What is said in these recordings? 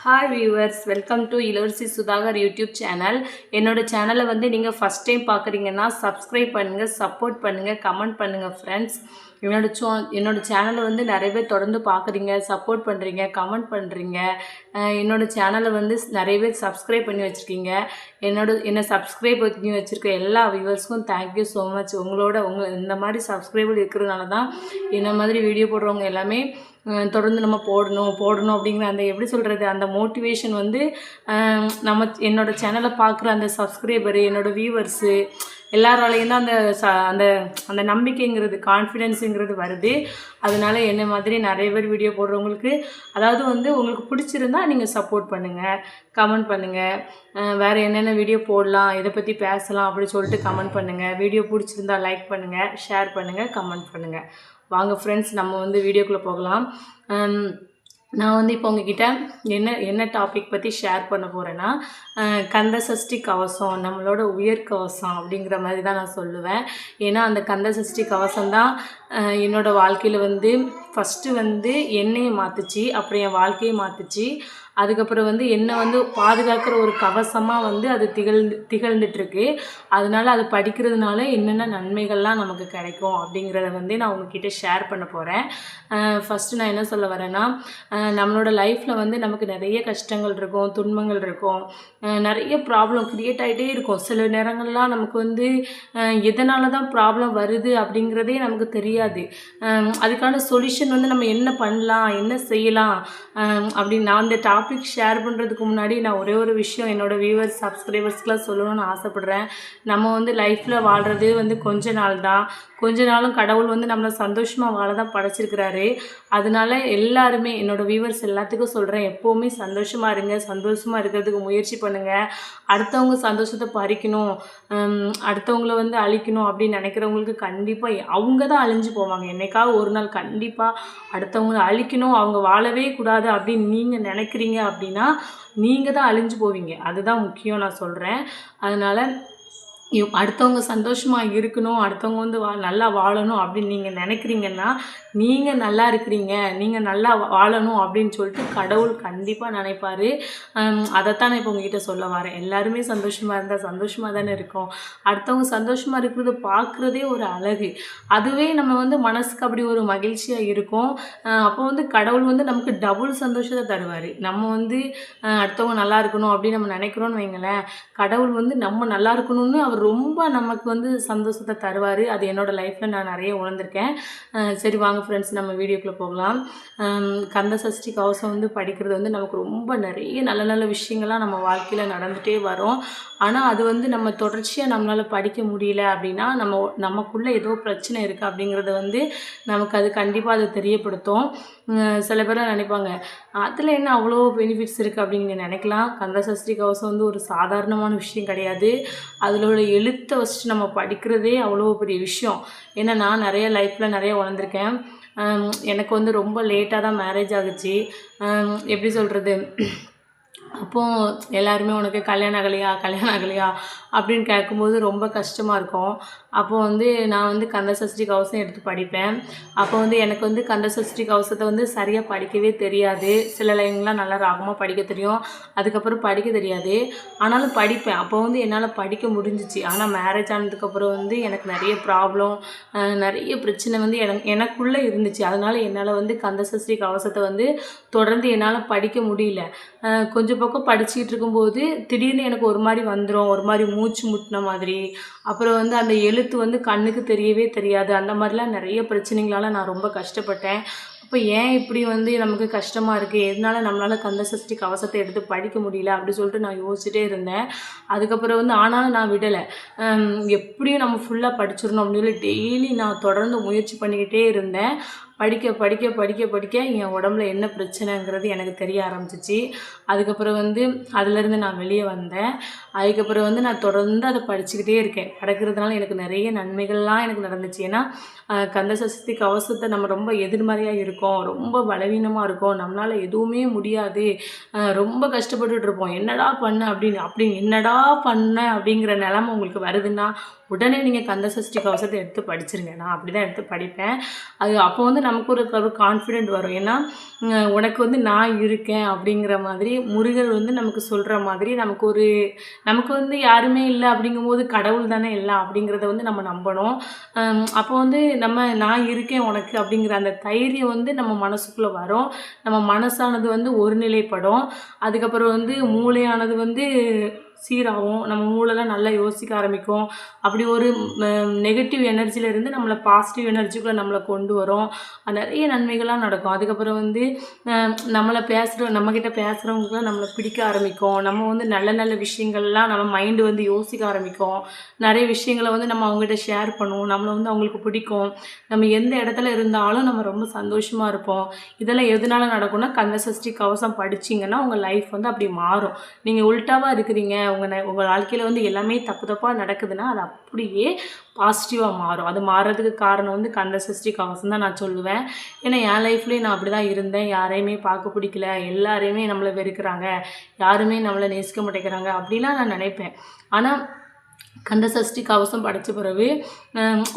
Hi viewers, welcome to இளவரசி Sudhakar YouTube channel. என்னோட சேனலை நீங்கள் ஃபஸ்ட் டைம் பார்க்குறீங்கன்னா சப்ஸ்கிரைப் பண்ணுங்கள், சப்போர்ட் பண்ணுங்கள், கமெண்ட் பண்ணுங்கள் ஃப்ரெண்ட்ஸ். என்னோட சேனலை நிறைய பேர் தொடர்ந்து பார்க்குறீங்க, சப்போர்ட் பண்ணுறீங்க, கமெண்ட் பண்ணுறீங்க. என்னோட சேனலை நிறைய பேர் சப்ஸ்கிரைப் பண்ணி வச்சுருக்கீங்க. என்னை சப்ஸ்கிரைப் பண்ணி வச்சுருக்க எல்லா வியூவர்ஸ்க்கும் தேங்க்யூ ஸோ மச். இந்த மாதிரி சப்ஸ்கிரைபர் இருக்கிறதுனால தான் என்ன மாதிரி வீடியோ போடுறவங்க எல்லாமே தொடர்ந்து நம்ம போடணும் அப்படிங்கிற அந்த எப்படி சொல்கிறது, அந்த மோட்டிவேஷன் என்னோட சேனலை பார்க்குற அந்த சப்ஸ்கிரைபரு, என்னோடய வியூவர்ஸு எல்லாராலையும் தான் அந்த அந்த நம்பிக்கைங்கிறது, கான்ஃபிடென்ஸுங்கிறது வருது. அதனால என்ன மாதிரி நிறைய பேர் வீடியோ போடுறவங்களுக்கு, அதாவது உங்களுக்கு பிடிச்சிருந்தா நீங்கள் சப்போர்ட் பண்ணுங்கள், கமெண்ட் பண்ணுங்கள். வேறு என்னென்ன வீடியோ போடலாம், இதை பற்றி பேசலாம் அப்படி சொல்லிட்டு கமெண்ட் பண்ணுங்கள். வீடியோ பிடிச்சிருந்தா லைக் பண்ணுங்கள், ஷேர் பண்ணுங்கள், கமெண்ட் பண்ணுங்கள். வாங்க ஃப்ரெண்ட்ஸ், நம்ம வீடியோக்குள்ளே போகலாம். நான் இப்போ உங்ககிட்ட என்ன டாபிக் பற்றி ஷேர் பண்ண போகிறேன்னா, கந்த சஷ்டி கவசம், நம்மளோட உயர் கவசம் அப்படிங்கிற மாதிரி தான் நான் சொல்லுவேன். ஏன்னா அந்த கந்த சஷ்டி கவசம் தான் என்னோடய வாழ்க்கையில் ஃபஸ்ட்டு என்னையை மாற்றுச்சு, அப்புறம் என் வாழ்க்கையை மாற்றுச்சு. அதுக்கப்புறம் என்னை பாதுகாக்கிற ஒரு கவசமாக அது திகழ்ந்துட்டுருக்கு. அதனால் அது படிக்கிறதுனால என்னென்ன நன்மைகள்லாம் நமக்கு கிடைக்கும் அப்படிங்கிறத நான் உங்ககிட்ட ஷேர் பண்ண போகிறேன். ஃபஸ்ட்டு நான் என்ன சொல்ல வரேன்னா, நம்மளோட லைஃப்பில் நமக்கு நிறைய கஷ்டங்கள் இருக்கும், துன்பங்கள் இருக்கும், நிறைய ப்ராப்ளம் க்ரியேட் ஆகிட்டே இருக்கும். சில நேரங்கள்லாம் நமக்கு எதனால தான் ப்ராப்ளம் வருது அப்படிங்கிறதே நமக்கு தெரியாது. அதுக்கான சொல்யூஷன் நம்ம என்ன பண்ணலாம், என்ன செய்யலாம் அப்படின்னு நான் அந்த டாபிக் ஷேர் பண்ணுறதுக்கு முன்னாடி நான் ஒரே ஒரு விஷயம் என்னோடய வியூவர்ஸ், சப்ஸ்கிரைபர்ஸ்க்கெலாம் சொல்லணும்னு ஆசைப்பட்றேன். நம்ம லைஃப்பில் வாழ்கிறது கொஞ்ச நாள் தான். கொஞ்ச நாளும் கடவுள் நம்மளை சந்தோஷமாக வாழ தான் படைச்சிருக்கிறாரு. அதனால எல்லாருமே, என்னோடய வியூவர்ஸ் எல்லாத்துக்கும் சொல்கிறேன், எப்போவுமே சந்தோஷமாக இருங்க, சந்தோஷமாக இருக்கிறதுக்கு முயற்சி பண்ணுங்கள். அடுத்தவங்க சந்தோஷத்தை பறிக்கணும், அடுத்தவங்கள அழிக்கணும் அப்படின்னு நினைக்கிறவங்களுக்கு கண்டிப்பாக அவங்க தான் அழிஞ்சு போவாங்க. என்னைக்காவது ஒரு நாள் கண்டிப்பாக அடுத்தவங்களை அழிக்கணும், அவங்க வாழவே கூடாது அப்படின்னு நீங்கள் நினைக்கிறீங்க அப்படின்னா நீங்கள் தான் அழிஞ்சு போவீங்க. அதுதான் முக்கியம் நான் சொல்கிறேன். அதனால் அடுத்தவங்க சந்தோஷமாக இருக்கணும், அடுத்தவங்க நல்லா வாழணும் அப்படின்னு நீங்கள் நினைக்கிறீங்கன்னா, நீங்கள் நல்லா இருக்கிறீங்க, நீங்கள் நல்லா வாழணும் அப்படின்னு சொல்லிட்டு கடவுள் கண்டிப்பாக நினைப்பார். அதைத்தான் நான் இப்போ உங்ககிட்ட சொல்ல வரேன். எல்லாருமே சந்தோஷமாக இருந்தால் சந்தோஷமாக தானே இருக்கோம். அடுத்தவங்க சந்தோஷமாக இருக்கிறத பார்க்குறதே ஒரு அழகு. அதுவே நம்ம மனசுக்கு அப்படி ஒரு மகிழ்ச்சியாக இருக்கும். அப்போ கடவுள் நமக்கு டபுள் சந்தோஷத்தை தருவார். நம்ம அடுத்தவங்க நல்லா இருக்கணும் அப்படின்னு நம்ம நினைக்கிறோன்னு வைங்களேன், கடவுள் நம்ம நல்லா இருக்கணும்னு அவர் ரொம்ப நமக்கு சந்தோஷத்தை தருவார். அது என்னோடய லைஃப்பில் நான் நிறைய உணர்ந்திருக்கேன். சரி வாங்க ஃப்ரெண்ட்ஸ், நம்ம வீடியோக்குள்ளே போகலாம். கந்த சஷ்டி கவசம் படிக்கிறது நமக்கு ரொம்ப நிறைய நல்ல நல்ல விஷயங்கள்லாம் நம்ம வாழ்க்கையில் நடந்துகிட்டே வரும். ஆனால் அது நம்ம தொடர்ச்சியாக நம்மளால் படிக்க முடியல அப்படின்னா நமக்குள்ளே ஏதோ பிரச்சனை இருக்குது அப்படிங்கிறத நமக்கு அது கண்டிப்பாக அது தெரியப்படுத்தும். சில பேர் நினைப்பாங்க, அதில் என்ன அவ்வளோ பெனிஃபிட்ஸ் இருக்குது அப்படின்னு நீங்கள் நினைக்கலாம். கந்த சஷ்டி கவசம் ஒரு சாதாரணமான விஷயம் கிடையாது. அதில் உள்ள எழுத்தை வச்சுட்டு நம்ம படிக்கிறதே அவ்வளோ பெரிய விஷயம். ஏன்னா நான் நிறைய லைஃப்பில் நிறைய உணர்ந்திருக்கேன். எனக்கு ரொம்ப லேட்டாக தான் மேரேஜ் ஆகுச்சு. எப்படி சொல்கிறது, அப்போது எல்லாருமே உனக்கு கல்யாணம் ஆகலையா அப்படின்னு கேட்கும்போது ரொம்ப கஷ்டமாக இருக்கும். அப்போது நான் கந்த சஷ்டி கவசம் எடுத்து படிப்பேன். அப்போ எனக்கு கந்த சஷ்டி கவசத்தை சரியாக படிக்கவே தெரியாது. சில லைன்லாம் நல்லா ராகமாக படிக்க தெரியும், அதுக்கப்புறம் படிக்க தெரியாது. ஆனாலும் படிப்பேன். அப்போ என்னால் படிக்க முடிஞ்சிச்சு. ஆனால் மேரேஜ் ஆனதுக்கப்புறம் எனக்கு நிறைய ப்ராப்ளம், நிறைய பிரச்சனை எனக்குள்ளே இருந்துச்சு. அதனால் என்னால் கந்த சஷ்டி கவசத்தை தொடர்ந்து என்னால் படிக்க முடியல. கொஞ்சம் பக்கம் படிச்சுக்கிட்டு இருக்கும்போது திடீர்னு எனக்கு ஒரு மாதிரி வந்துடும், ஒரு மாதிரி மூச்சு முட்டின மாதிரி. அப்புறம் அந்த எழுத்து கண்ணுக்கு தெரியவே தெரியாது. அந்த மாதிரிலாம் நிறைய பிரச்சனைகளால் நான் ரொம்ப கஷ்டப்பட்டேன். அப்போ ஏன் இப்படி நமக்கு கஷ்டமாக இருக்குது, எதனால நம்மளால் கந்த சஷ்டி கவசத்தை எடுத்து படிக்க முடியல அப்படி சொல்லிட்டு நான் யோசிச்சுட்டே இருந்தேன். அதுக்கப்புறம் ஆனாலும் நான் விடலை. எப்படியும் நம்ம ஃபுல்லாக படிச்சிடணும் அப்படின்னு சொல்லி டெய்லி நான் தொடர்ந்து முயற்சி பண்ணிக்கிட்டே இருந்தேன். படிக்க படிக்க படிக்க படிக்க என் உடம்புல என்ன பிரச்சனைங்கிறது எனக்கு தெரிய ஆரம்பிச்சிச்சு. அதுக்கப்புறம் அதிலேருந்து நான் வெளியே வந்தேன். அதுக்கப்புறம் நான் தொடர்ந்து அதை படிச்சுக்கிட்டே இருக்கேன். படிக்கிறதுனால எனக்கு நிறைய நன்மைகள்லாம் எனக்கு நடந்துச்சு. ஏன்னா கந்த சஷ்டி கவசத்தை நம்ம ரொம்ப எதிர்மறையாக இருக்கோம், ரொம்ப பலவீனமாக இருக்கோம், நம்மளால் எதுவுமே முடியாது, ரொம்ப கஷ்டப்பட்டுட்டு இருப்போம். என்னடா பண்ண அப்படின்னு என்னடா பண்ண அப்படிங்கிற நிலைமை உங்களுக்கு வருதுன்னா உடனே நீங்கள் கந்த சஷ்டி கவசத்தை எடுத்து படிச்சிருங்க. நான் அப்படி தான் எடுத்து படிப்பேன். அது அப்போ வந்து நமக்கு ஒரு கான்ஃபிடென்ட் வரும். ஏன்னா உனக்கு வந்து நான் இருக்கேன் அப்படிங்கிற மாதிரி முருகர் வந்து நமக்கு சொல்கிற மாதிரி நமக்கு வந்து யாருமே இல்லை அப்படிங்கும்போது கடவுள் தானே எல்லாம் அப்படிங்கிறத வந்து நம்ம நம்பணும். அப்போ வந்து நான் இருக்கேன் உனக்கு அப்படிங்கிற அந்த தைரியம் வந்து நம்ம மனசுக்குள்ளே வரும். நம்ம மனசானது வந்து ஒருநிலைப்படும். அதுக்கப்புறம் வந்து மூளையானது வந்து சீராகும். நம்ம மூளைலாம் நல்லா யோசிக்க ஆரம்பிக்கும். அப்படி ஒரு நெகட்டிவ் எனர்ஜியிலேருந்து நம்மளை பாசிட்டிவ் எனர்ஜிக்குள்ளே நம்மளை கொண்டு வரும். நிறைய நன்மைகள்லாம் நடக்கும். அதுக்கப்புறம் வந்து நம்மக்கிட்ட பேசுகிறவங்களுக்குலாம் நம்மளை பிடிக்க ஆரம்பிக்கும். நம்ம வந்து நல்ல நல்ல விஷயங்கள்லாம் நம்ம மைண்டு வந்து யோசிக்க ஆரம்பிக்கும். நிறைய விஷயங்களை வந்து நம்ம அவங்ககிட்ட ஷேர் பண்ணுவோம். நம்மளை வந்து அவங்களுக்கு பிடிக்கும். நம்ம எந்த இடத்துல இருந்தாலும் நம்ம ரொம்ப சந்தோஷமாக இருப்போம். இதெல்லாம் எதனால நடக்கும்னா கந்த சஷ்டி கவசம் படிச்சிங்கன்னா உங்கள் லைஃப் வந்து அப்படி மாறும். நீங்கள் உல்ட்டாவாக இருக்கிறீங்க, உங்கள் வாழ்க்கையில் வந்து எல்லாமே தப்பாக நடக்குதுன்னா அது அப்படியே பாசிட்டிவாக மாறும். அது மாறுறதுக்கு காரணம் வந்து கந்த சஷ்டி கவசம் தான் நான் சொல்லுவேன். ஏன்னா என் லைஃப்லேயே நான் அப்படி தான் இருந்தேன். யாரையுமே பார்க்க பிடிக்கல, எல்லாரையுமே நம்மளை வெறுக்கிறாங்க, யாருமே நம்மளை நேசிக்க மாட்டேங்கிறாங்க அப்படிலாம் நான் நினைப்பேன். ஆனால் கந்த சஷ்டி கவசம் படித்த பிறகு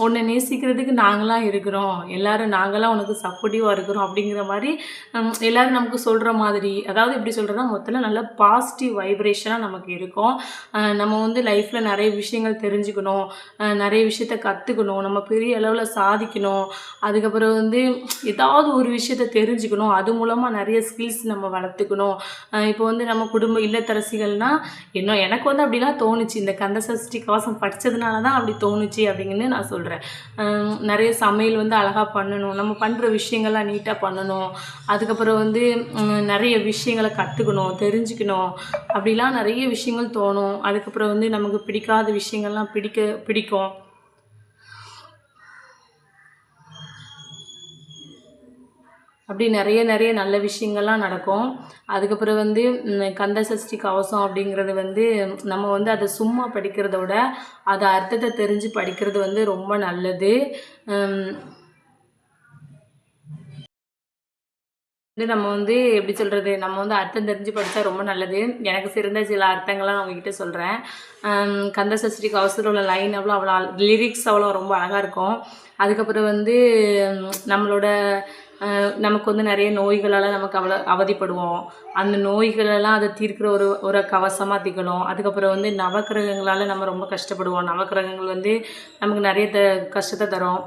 உன்னை நேசிக்கிறதுக்கு நாங்களாம் இருக்கிறோம், நாங்களாம் உனக்கு சப்போர்ட்டிவாக இருக்கிறோம் அப்படிங்கிற மாதிரி எல்லோரும் நமக்கு சொல்கிற மாதிரி. அதாவது எப்படி சொல்கிறேன்னா மொத்தத்தில் நல்ல பாசிட்டிவ் வைப்ரேஷனாக நமக்கு இருக்கும். நம்ம வந்து லைஃப்பில் நிறைய விஷயங்கள் தெரிஞ்சுக்கணும், நிறைய விஷயத்த கற்றுக்கணும், நம்ம பெரிய அளவில் சாதிக்கணும். அதுக்கப்புறம் வந்து ஏதாவது ஒரு விஷயத்த தெரிஞ்சுக்கணும், அது மூலமாக நிறைய ஸ்கில்ஸ் நம்ம வளர்த்துக்கணும். இப்போ வந்து நம்ம குடும்ப இல்லத்தரசிகள்னால் எனக்கு வந்து அப்படிலாம் தோணுச்சு. இந்த கந்த சஷ்டி கவசம் படித்ததுனால தான் அப்படி தோணுச்சு அப்படிங்கன்னு நான் சொல்கிறேன். நிறைய சமையல் வந்து அழகாக பண்ணணும், நம்ம பண்ணுற விஷயங்கள்லாம் நீட்டாக பண்ணணும். அதுக்கப்புறம் வந்து நிறைய விஷயங்களை கற்றுக்கணும், தெரிஞ்சுக்கணும், அப்படிலாம் நிறைய விஷயங்கள் தோணும். அதுக்கப்புறம் வந்து நமக்கு பிடிக்காத விஷயங்கள்லாம் பிடிக்கும். அப்படி நிறைய நல்ல விஷயங்கள்லாம் நடக்கும். அதுக்கப்புறம் வந்து கந்த சஷ்டி கவசம் அப்படிங்கிறது வந்து நம்ம வந்து அதை சும்மா படிக்கிறத விட அதை அர்த்தத்தை தெரிஞ்சு படிக்கிறது வந்து ரொம்ப நல்லது. நம்ம வந்து எப்படி சொல்கிறது, நம்ம வந்து அர்த்தம் தெரிஞ்சு படித்தா ரொம்ப நல்லது. எனக்கு சிறந்த சில அர்த்தங்கள்லாம் நான் உங்ககிட்ட சொல்கிறேன். கந்த சஷ்டி கவசத்தில் உள்ள லைன் அவ்வளோ லிரிக்ஸ் அவ்வளோ ரொம்ப அழகாக இருக்கும். அதுக்கப்புறம் வந்து நமக்கு வந்து நிறைய நோய்களால் நமக்கு அவதிப்படுவோம். அந்த நோய்களெல்லாம் அதை தீர்க்கிற ஒரு கவசமாக திகழும். அதுக்கப்புறம் வந்து நவக்கிரகங்களால் நம்ம ரொம்ப கஷ்டப்படுவோம். நவக்கிரகங்கள் வந்து நமக்கு நிறைய கஷ்டத்தை தரும்.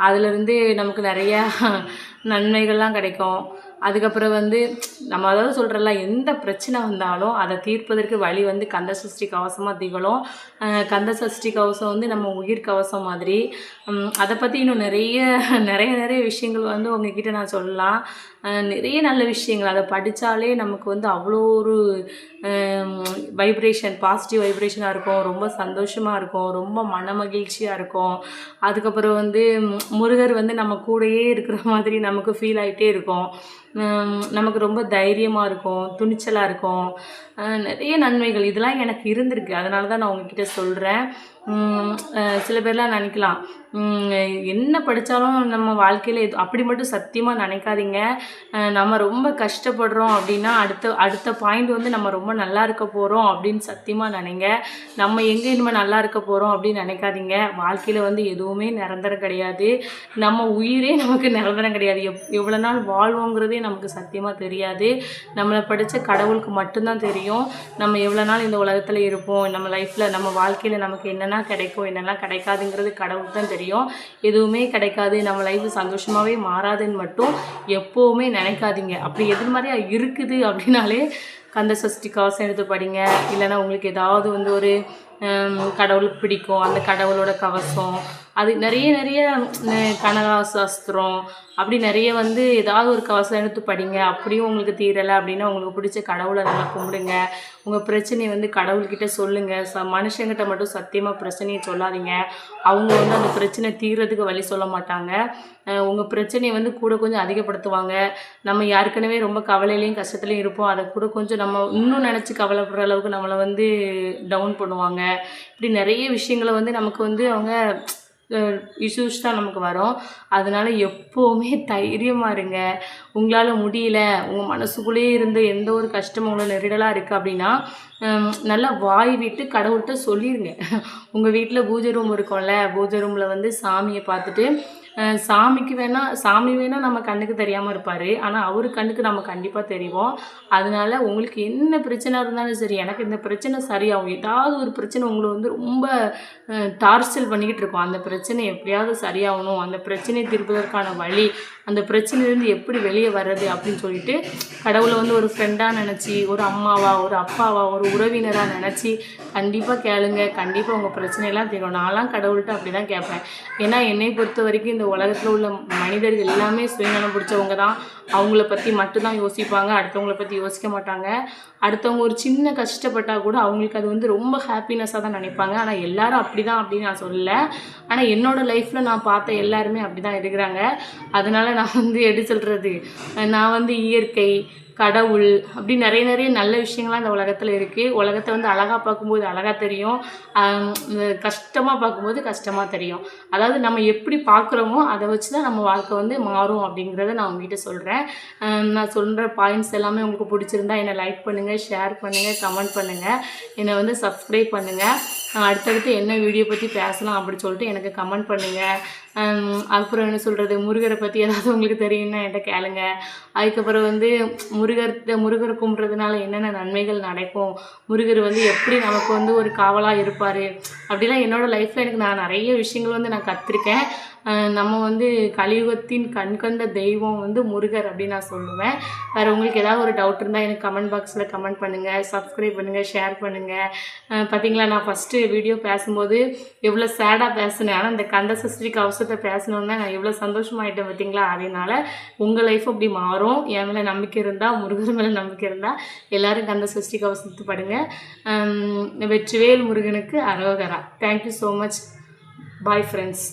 அதிலிருந்து நமக்கு நிறையா நன்மைகள்லாம் கிடைக்கும். அதுக்கப்புறம் வந்து நம்ம அதாவது சொல்கிறல எந்த பிரச்சனை வந்தாலும் அதை தீர்ப்பதற்கு வழி வந்து கந்த சஷ்டி கவசமாக திகழும். கந்த சஷ்டி கவசம் வந்து நம்ம உயிர் கவசம் மாதிரி. அதை பற்றி இன்னும் நிறைய விஷயங்கள் வந்து உங்ககிட்ட நான் சொல்லலாம். நிறைய நல்ல விஷயங்கள் அதை படித்தாலே நமக்கு வந்து அவ்வளோ ஒரு பாசிட்டிவ் வைப்ரேஷனாக இருக்கும். ரொம்ப சந்தோஷமாக இருக்கும், ரொம்ப மன மகிழ்ச்சியாக இருக்கும். அதுக்கப்புறம் வந்து முருகர் வந்து நம்ம கூடயே இருக்கிற மாதிரி நமக்கு ஃபீல் ஆகிட்டே இருக்கும். நமக்கு ரொம்ப தைரியமாக இருக்கும், துணிச்சலாக இருக்கும். நிறைய நன்மைகள் இதெல்லாம் எனக்கு இருந்திருக்கு. அதனால தான் நான் உங்ககிட்ட சொல்கிறேன். சில பேர்லாம் நினைக்கலாம் என்ன படித்தாலும் நம்ம வாழ்க்கையில் அப்படி மட்டும் சத்தியமாக நினைக்காதீங்க. நம்ம ரொம்ப கஷ்டப்படுறோம் அப்படின்னா அடுத்த பாயிண்ட் வந்து நம்ம ரொம்ப நல்லா இருக்க போகிறோம் அப்படின்னு சத்தியமாக நினைங்க. நம்ம எங்கே இனிமேல் நல்லா இருக்க போகிறோம் அப்படின்னு நினைக்காதீங்க. வாழ்க்கையில் வந்து எதுவுமே நிரந்தரம் கிடையாது. நம்ம உயிரே நமக்கு நிரந்தரம் கிடையாது. எவ்வளோ நாள் வாழ்வோங்கிறதே நமக்கு சத்தியமாக தெரியாது. நம்மளை படித்த கடவுளுக்கு மட்டும்தான் தெரியும் நம்ம எவ்வளோ நாள் இந்த உலகத்தில் இருப்போம். நம்ம லைஃப்பில் நம்ம வாழ்க்கையில் நமக்கு என்னென்ன கிடைக்கும் என்னெல்லாம் கிடைக்காதுங்கிறது கடவுளுக்கு தான் தெரியும். எதுவுமே கிடைக்காது, நம்ம லைஃப் சந்தோஷமாகவே மாறாதுன்னு மட்டும் எப்போவுமே நினைக்காதீங்க. அப்படி எதிர்மறையாக இருக்குது அப்படின்னாலே கந்த சஷ்டி கவசம் எடுத்து படிங்க. இல்லைன்னா உங்களுக்கு ஏதாவது வந்து ஒரு கடவுளுக்கு பிடிக்கும், அந்த கடவுளோட கவசம், அது நிறைய கனகாசாஸ்திரம் அப்படி நிறைய வந்து ஏதாவது ஒரு கவசம் எடுத்து படிங்க. அப்படியும் உங்களுக்கு தீரலை அப்படின்னா உங்களுக்கு பிடிச்ச கடவுளை நல்லா கும்பிடுங்க. உங்கள் பிரச்சனையை வந்து கடவுள்கிட்ட சொல்லுங்கள். மனுஷங்கிட்ட மட்டும் சத்தியமாக பிரச்சனையை சொல்லாதீங்க. அவங்க வந்து அந்த பிரச்சனை தீர்றதுக்கு வழி சொல்ல மாட்டாங்க. உங்கள் பிரச்சனையை வந்து கூட கொஞ்சம் அதிகப்படுத்துவாங்க. நம்ம ஏற்கனவே ரொம்ப கவலையிலையும் கஷ்டத்துலையும் இருப்போம். அதை கூட கொஞ்சம் நம்ம இன்னும் நினச்சி கவலைப்படுற அளவுக்கு நம்மளை வந்து டவுன் பண்ணுவாங்க. இப்படி நிறைய விஷயங்களை வந்து நமக்கு வந்து அவங்க இஷ்யூஸ் தான் நமக்கு வரும். அதனால் எப்போவுமே தைரியமாக இருங்க. உங்களால் முடியல, உங்கள் மனசுக்குள்ளேயே இருந்து எந்த ஒரு கஷ்டமும் உங்களை நெருடலாக இருக்குது அப்படின்னா நல்லா வாய் விட்டு கடவுள்கிட்ட சொல்லிடுங்க. உங்கள் வீட்டில் பூஜை ரூம் இருக்கும்ல, பூஜை ரூமில் வந்து சாமியை பார்த்துட்டு சாமி வேணால் நம்ம கண்ணுக்கு தெரியாமல் இருப்பார். ஆனால் அவர் கண்ணுக்கு நம்ம கண்டிப்பாக தெரிவோம். அதனால் உங்களுக்கு என்ன பிரச்சனை இருந்தாலும் சரி, எனக்கு இந்த பிரச்சனை சரியாகும், ஏதாவது ஒரு பிரச்சனை உங்களை வந்து ரொம்ப டார்ச்சல் பண்ணிக்கிட்டு இருக்கோம், அந்த பிரச்சனை எப்படியாவது சரியாகணும், அந்த பிரச்சனையை தீர்ப்பதற்கான வழி, அந்த பிரச்சனையிலேருந்து எப்படி வெளியே வர்றது அப்படின்னு சொல்லிட்டு கடவுளை வந்து ஒரு ஃப்ரெண்டாக நினச்சி, ஒரு அம்மாவா, ஒரு அப்பாவா, ஒரு உறவினராக நினச்சி கண்டிப்பாக கேளுங்க. கண்டிப்பாக உங்கள் பிரச்சனையெல்லாம் தீரும். நான்லாம் கடவுள்கிட்ட அப்படி தான் கேட்பேன். ஏன்னா என்னை பொறுத்த வரைக்கும் இந்த உலகத்தில் உள்ள மனிதர்கள் எல்லாமே சுயநலம் பிடிச்சவங்க தான். அவங்கள பற்றி மட்டும்தான் யோசிப்பாங்க, அடுத்தவங்கள பற்றி யோசிக்க மாட்டாங்க. அடுத்தவங்க ஒரு சின்ன கஷ்டப்பட்டால் கூட அவங்களுக்கு அது வந்து ரொம்ப ஹாப்பினஸ்ஸாக தான் நினைப்பாங்க. ஆனால் எல்லாரும் அப்படி தான் அப்படின்னு நான் சொல்லலை. ஆனால் என்னோடய லைஃப்பில் நான் பார்த்த எல்லாருமே அப்படி தான் இருக்கிறாங்க. அதனால் நான் வந்து எப்படி சொல்கிறது, நான் வந்து இயற்கை, கடவுள் அப்படி நிறைய நல்ல விஷயங்கள்லாம் இந்த உலகத்தில் இருக்குது. உலகத்தை வந்து அழகாக பார்க்கும்போது அழகாக தெரியும், கஷ்டமாக பார்க்கும்போது கஷ்டமாக தெரியும். அதாவது நம்ம எப்படி பார்க்குறோமோ அதை வச்சு தான் நம்ம வாழ்க்கை வந்து மாறும் அப்படிங்கிறத நான் உங்ககிட்ட சொல்கிறேன். நான் சொல்கிற பாயிண்ட்ஸ் எல்லாமே உங்களுக்கு பிடிச்சிருந்தா என்னை லைக் பண்ணுங்கள், ஷேர் பண்ணுங்கள், கமெண்ட் பண்ணுங்கள், என்னை வந்து சப்ஸ்கிரைப் பண்ணுங்கள். அடுத்தடுத்து என்ன வீடியோ பற்றி பேசலாம் அப்படி சொல்லிட்டு எனக்கு கமெண்ட் பண்ணுங்கள். அப்புறம் என்ன சொல்கிறது, முருகரை பற்றி ஏதாவது உங்களுக்கு தெரியும்னா என்கிட்ட கேளுங்க. அதுக்கப்புறம் வந்து முருகரை கும்பிட்றதுனால என்னென்ன நன்மைகள் நடக்கும், முருகர் வந்து எப்படி நமக்கு வந்து ஒரு காவலாக இருப்பார் அப்படிலாம் என்னோடய லைஃப்பில் எனக்கு நான் நிறைய விஷயங்கள் வந்து நான் கற்றுருக்கேன். நம்ம வந்து கலியுகத்தின் கண்கண்ட தெய்வம் வந்து முருகர் அப்படின்னு நான் சொல்லுவேன். வேறு உங்களுக்கு ஏதாவது ஒரு டவுட் இருந்தால் எனக்கு கமெண்ட் பாக்ஸில் கமெண்ட் பண்ணுங்கள், சப்ஸ்கிரைப் பண்ணுங்கள், ஷேர் பண்ணுங்கள். பார்த்தீங்களா, நான் ஃபஸ்ட்டு வீடியோ பேசும்போது எவ்வளோ சேடாக பேசினேன், ஆனால் இந்த கந்த சஷ்டி கவசத்தை பேசணுன்னா நான் எவ்வளோ சந்தோஷமாயிட்டேன் பார்த்தீங்களா. அதனால் உங்கள் லைஃப் அப்படி மாறும். என் மேலே நம்பிக்கை இருந்தால், முருகர் மேலே நம்பிக்கை இருந்தால் எல்லோரும் கந்த சஷ்டி கவசத்தை படுங்க. வெற்றிவேல் முருகனுக்கு அரோகரா. Thank you so much. Bye friends.